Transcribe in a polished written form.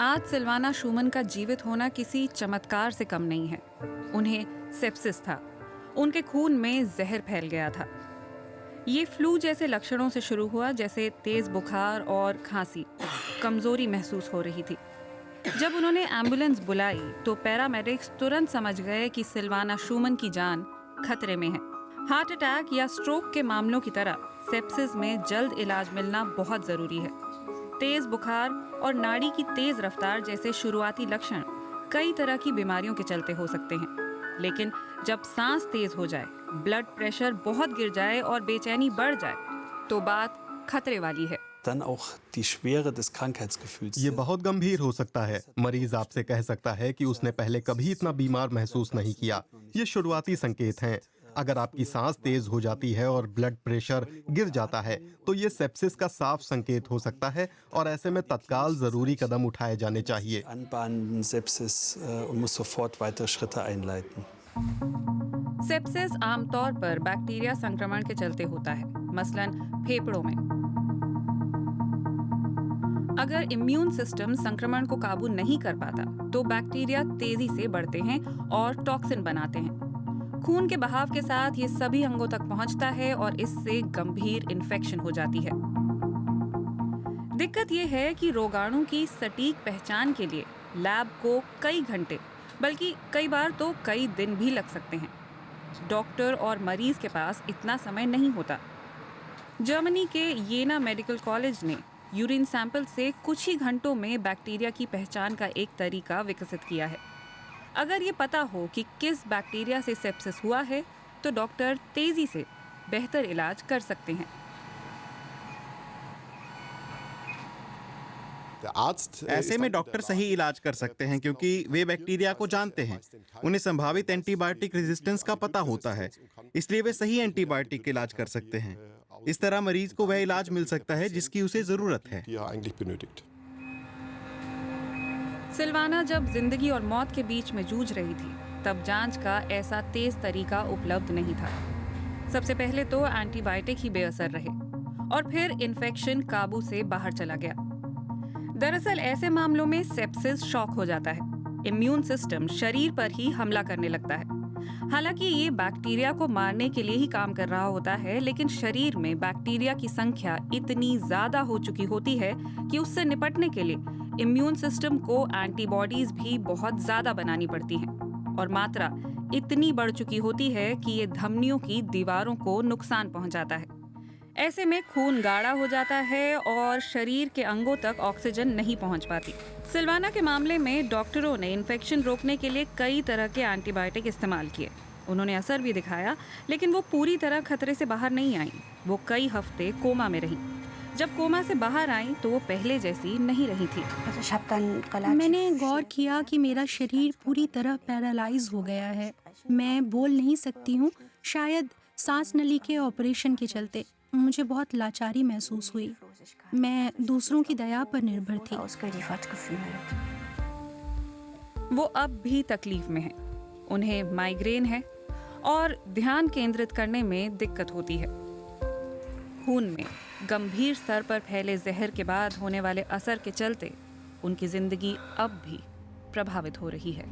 आज Silvana Schuman का जीवित होना किसी चमत्कार से कम नहीं है। उन्हें सेप्सिस था। उनके खून में जहर फैल गया था। ये फ्लू जैसे लक्षणों से शुरू हुआ, जैसे तेज बुखार और खांसी, कमजोरी महसूस हो रही थी। जब उन्होंने एम्बुलेंस बुलाई तो पैरामेडिक्स तुरंत समझ गए कि सिल्वाना शूमन की जान खतरे में है। हार्ट अटैक या स्ट्रोक के मामलों की तरह सेप्सिस में जल्द इलाज मिलना बहुत जरूरी है। तेज बुखार और नाड़ी की तेज रफ्तार जैसे शुरुआती लक्षण कई तरह की बीमारियों के चलते हो सकते हैं, लेकिन जब सांस तेज हो जाए, ब्लड प्रेशर बहुत गिर जाए और बेचैनी बढ़ जाए, तो बात खतरे वाली है। ये बहुत गंभीर हो सकता है। मरीज आपसे कह सकता है कि उसने पहले कभी इतना बीमार महसूस नहीं किया। ये शुरुआती संकेत हैं। अगर आपकी सांस तेज हो जाती है और ब्लड प्रेशर गिर जाता है, तो ये सेप्सिस का साफ संकेत हो सकता है और ऐसे में तत्काल जरूरी कदम उठाए जाने चाहिए। सेप्सिस आमतौर पर बैक्टीरिया संक्रमण के चलते होता है, मसलन फेफड़ों में। अगर इम्यून सिस्टम संक्रमण को काबू नहीं कर पाता, तो बैक्टीरिया तेजी से बढ़ते हैं और टॉक्सिन बनाते हैं। खून के बहाव के साथ ये सभी अंगों तक पहुंचता है और इससे गंभीर इन्फेक्शन हो जाती है। दिक्कत ये है कि रोगाणु की सटीक पहचान के लिए लैब को कई घंटे, बल्कि कई बार तो कई दिन भी लग सकते हैं। डॉक्टर और मरीज के पास इतना समय नहीं होता। जर्मनी के येना मेडिकल कॉलेज ने यूरिन सैंपल से कुछ ही घंटों में बैक्टीरिया की पहचान का एक तरीका विकसित किया है। अगर ये पता हो कि किस बैक्टीरिया से सेप्सिस हुआ है, तो डॉक्टर तेजी से बेहतर इलाज कर सकते हैं। ऐसे में डॉक्टर सही इलाज कर सकते हैं, क्योंकि वे बैक्टीरिया को जानते हैं। उन्हें संभावित एंटीबायोटिक रेजिस्टेंस का पता होता है, इसलिए वे सही एंटीबायोटिक इलाज कर सकते हैं। इस तरह मरीज को वह इलाज मिल सकता है जिसकी उसे जरूरत है। सिल्वाना जब जिंदगी और मौत के बीच में जूझ रही थी, तब जांच का ऐसा तेज तरीका उपलब्ध नहीं था। सबसे पहले तो एंटीबायोटिक ही बेअसर रहे और फिर इन्फेक्शन काबू से बाहर चला गया। दरअसल ऐसे मामलों में सेप्सिस शॉक हो जाता है। इम्यून सिस्टम शरीर पर ही हमला करने लगता है। हालांकि ये बैक्टीरिया को मारने के लिए ही काम कर रहा होता है, लेकिन शरीर में बैक्टीरिया की संख्या इतनी ज्यादा हो चुकी होती है कि उससे निपटने के लिए इम्यून सिस्टम को एंटीबॉडीज भी बहुत ज्यादा बनानी पड़ती हैं और मात्रा इतनी बढ़ चुकी होती है कि ये धमनियों की दीवारों को नुकसान पहुंचाता है। ऐसे में खून गाढ़ा हो जाता है और शरीर के अंगों तक ऑक्सीजन नहीं पहुंच पाती। सिल्वाना के मामले में डॉक्टरों ने इन्फेक्शन रोकने के लिए कई तरह के एंटीबायोटिक इस्तेमाल किए। उन्होंने असर भी दिखाया, लेकिन वो पूरी तरह खतरे से बाहर नहीं आई। वो कई हफ्ते कोमा में रही। जब कोमा से बाहर आई तो वो पहले जैसी नहीं रही थी। मैंने गौर किया कि मेरा शरीर पूरी तरह पैरालाइज हो गया है। मैं बोल नहीं सकती हूँ, शायद सांस नली के ऑपरेशन के चलते। मुझे बहुत लाचारी महसूस हुई। मैं दूसरों की दया पर निर्भर थी। वो अब भी तकलीफ में है। उन्हें माइग्रेन है और ध्यान केंद्रित करने में दिक्कत होती है। खून में गंभीर स्तर पर फैले जहर के बाद होने वाले असर के चलते उनकी जिंदगी अब भी प्रभावित हो रही है।